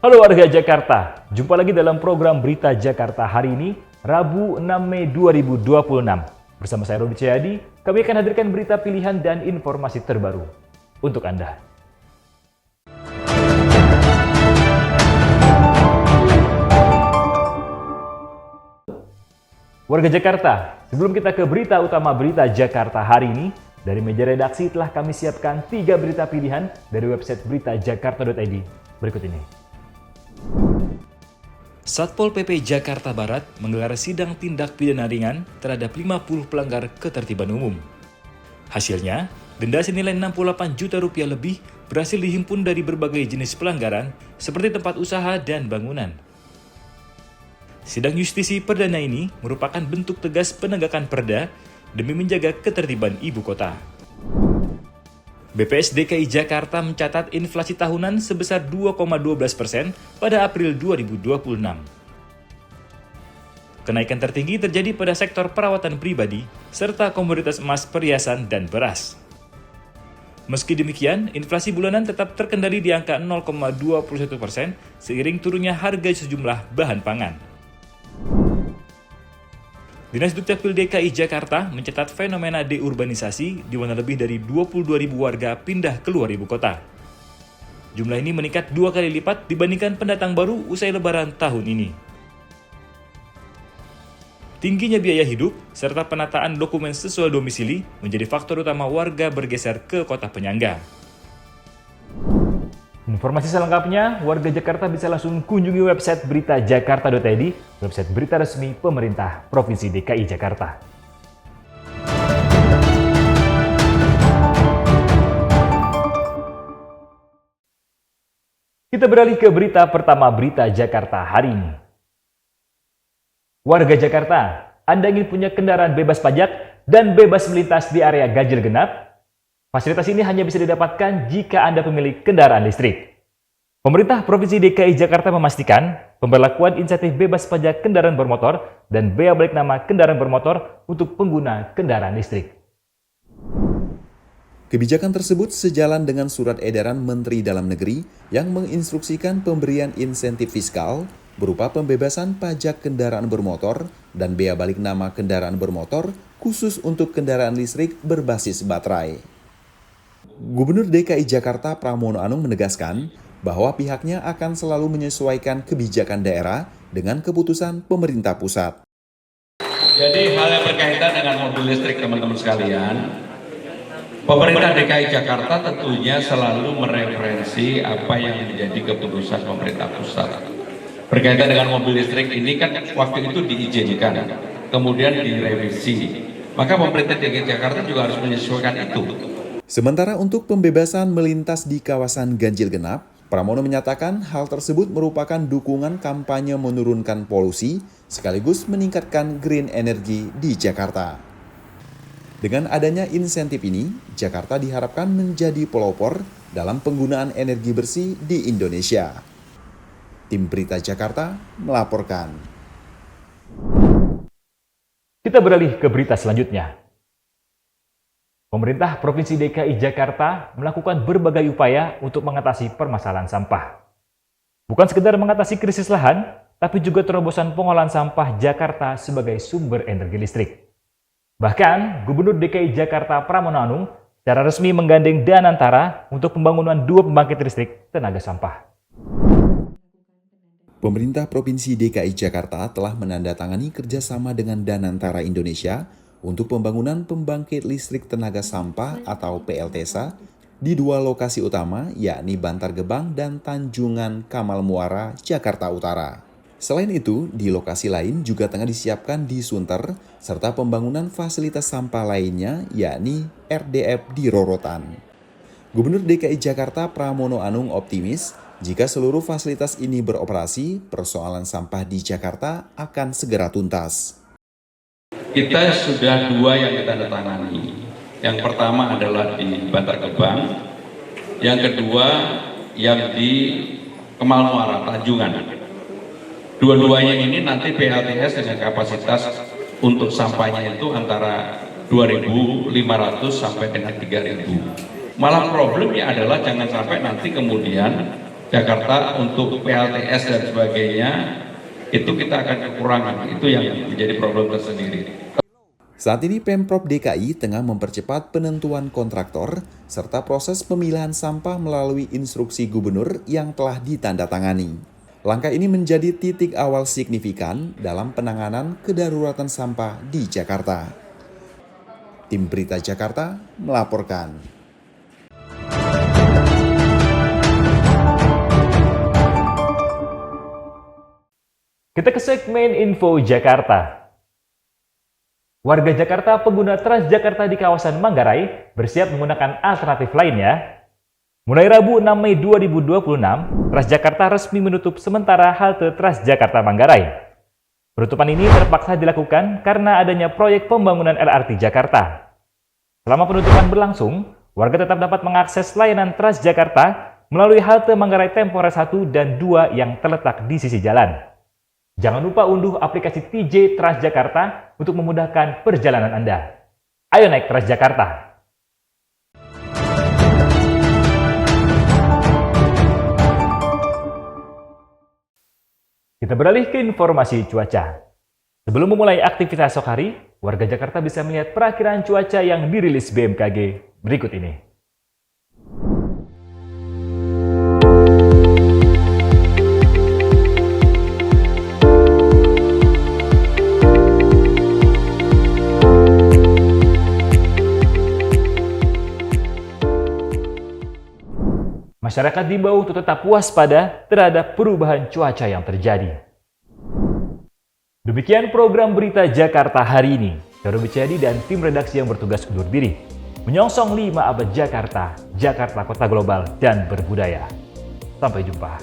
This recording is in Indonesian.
Halo warga Jakarta, jumpa lagi dalam program Berita Jakarta hari ini, Rabu 6 Mei 2026. Bersama saya Rudi Cahyadi, kami akan hadirkan berita pilihan dan informasi terbaru untuk Anda. Warga Jakarta, sebelum kita ke berita utama Berita Jakarta hari ini, dari meja redaksi telah kami siapkan 3 berita pilihan dari website beritajakarta.id. Berikut ini. Satpol PP Jakarta Barat menggelar sidang tindak pidana ringan terhadap 50 pelanggar ketertiban umum. Hasilnya, denda senilai 68 juta rupiah lebih berhasil dihimpun dari berbagai jenis pelanggaran seperti tempat usaha dan bangunan. Sidang justisi perdana ini merupakan bentuk tegas penegakan perda demi menjaga ketertiban ibu kota. BPS DKI Jakarta mencatat inflasi tahunan sebesar 2,12% pada April 2026. Kenaikan tertinggi terjadi pada sektor perawatan pribadi serta komoditas emas, perhiasan, dan beras. Meski demikian, inflasi bulanan tetap terkendali di angka 0,21% seiring turunnya harga sejumlah bahan pangan. Dinas Dukcapil DKI Jakarta mencatat fenomena deurbanisasi di mana lebih dari 22.000 warga pindah keluar ibu kota. Jumlah ini meningkat 2 kali lipat dibandingkan pendatang baru usai lebaran tahun ini. Tingginya biaya hidup serta penataan dokumen sesuai domisili menjadi faktor utama warga bergeser ke kota penyangga. Informasi selengkapnya, warga Jakarta bisa langsung kunjungi website beritajakarta.id, website berita resmi pemerintah Provinsi DKI Jakarta. Kita beralih ke berita pertama Berita Jakarta hari ini. Warga Jakarta, Anda ingin punya kendaraan bebas pajak dan bebas melintas di area ganjil genap? Fasilitas ini hanya bisa didapatkan jika Anda pemilik kendaraan listrik. Pemerintah Provinsi DKI Jakarta memastikan pemberlakuan insentif bebas pajak kendaraan bermotor dan bea balik nama kendaraan bermotor untuk pengguna kendaraan listrik. Kebijakan tersebut sejalan dengan surat edaran Menteri Dalam Negeri yang menginstruksikan pemberian insentif fiskal berupa pembebasan pajak kendaraan bermotor dan bea balik nama kendaraan bermotor khusus untuk kendaraan listrik berbasis baterai. Gubernur DKI Jakarta Pramono Anung menegaskan bahwa pihaknya akan selalu menyesuaikan kebijakan daerah dengan keputusan pemerintah pusat. Jadi hal yang berkaitan dengan mobil listrik teman-teman sekalian, pemerintah DKI Jakarta tentunya selalu mereferensi apa yang menjadi keputusan pemerintah pusat. Berkaitan dengan mobil listrik ini kan waktu itu diizinkan, kemudian direvisi. Maka pemerintah DKI Jakarta juga harus menyesuaikan itu. Sementara untuk pembebasan melintas di kawasan ganjil genap, Pramono menyatakan hal tersebut merupakan dukungan kampanye menurunkan polusi sekaligus meningkatkan green energy di Jakarta. Dengan adanya insentif ini, Jakarta diharapkan menjadi pelopor dalam penggunaan energi bersih di Indonesia. Tim Berita Jakarta melaporkan. Kita beralih ke berita selanjutnya. Pemerintah Provinsi DKI Jakarta melakukan berbagai upaya untuk mengatasi permasalahan sampah. Bukan sekedar mengatasi krisis lahan, tapi juga terobosan pengolahan sampah Jakarta sebagai sumber energi listrik. Bahkan, Gubernur DKI Jakarta Pramono Anung secara resmi menggandeng Danantara untuk pembangunan 2 pembangkit listrik tenaga sampah. Pemerintah Provinsi DKI Jakarta telah menandatangani kerjasama dengan Danantara Indonesia untuk pembangunan pembangkit listrik tenaga sampah atau PLTSA di 2 lokasi utama yakni Bantar Gebang dan Tanjungan Kamal Muara, Jakarta Utara. Selain itu, di lokasi lain juga tengah disiapkan di Sunter serta pembangunan fasilitas sampah lainnya yakni RDF di Rorotan. Gubernur DKI Jakarta Pramono Anung optimis jika seluruh fasilitas ini beroperasi, persoalan sampah di Jakarta akan segera tuntas. Kita sudah 2 yang kita tangani. Yang pertama adalah di Bantar Gebang, yang kedua yang di Kamal Muara, Tanjungan. Dua-duanya ini nanti PLTS dengan kapasitas untuk sampahnya itu antara 2.500 sampai dengan 3.000. Malah problemnya adalah jangan sampai nanti kemudian Jakarta untuk PLTS dan sebagainya, itu kita akan kekurangan. Itu yang menjadi problem tersendiri. Saat ini Pemprov DKI tengah mempercepat penentuan kontraktor serta proses pemilahan sampah melalui instruksi gubernur yang telah ditandatangani. Langkah ini menjadi titik awal signifikan dalam penanganan kedaruratan sampah di Jakarta. Tim Berita Jakarta melaporkan. Kita ke segmen Info Jakarta. Warga Jakarta pengguna Transjakarta di kawasan Manggarai bersiap menggunakan alternatif lainnya. Mulai Rabu 6 Mei 2026, Transjakarta resmi menutup sementara halte Transjakarta Manggarai. Penutupan ini terpaksa dilakukan karena adanya proyek pembangunan LRT Jakarta. Selama penutupan berlangsung, warga tetap dapat mengakses layanan Transjakarta melalui halte Manggarai Temporer 1 dan 2 yang terletak di sisi jalan. Jangan lupa unduh aplikasi TJ Transjakarta untuk memudahkan perjalanan Anda. Ayo naik Transjakarta! Kita beralih ke informasi cuaca. Sebelum memulai aktivitas esok hari, warga Jakarta bisa melihat perakiraan cuaca yang dirilis BMKG berikut ini. Masyarakat diimbau untuk tetap waspada terhadap perubahan cuaca yang terjadi. Demikian program Berita Jakarta hari ini. Karo Bicadi dan tim redaksi yang bertugas undur diri. Menyongsong 5 abad Jakarta, Jakarta Kota Global dan Berbudaya. Sampai jumpa.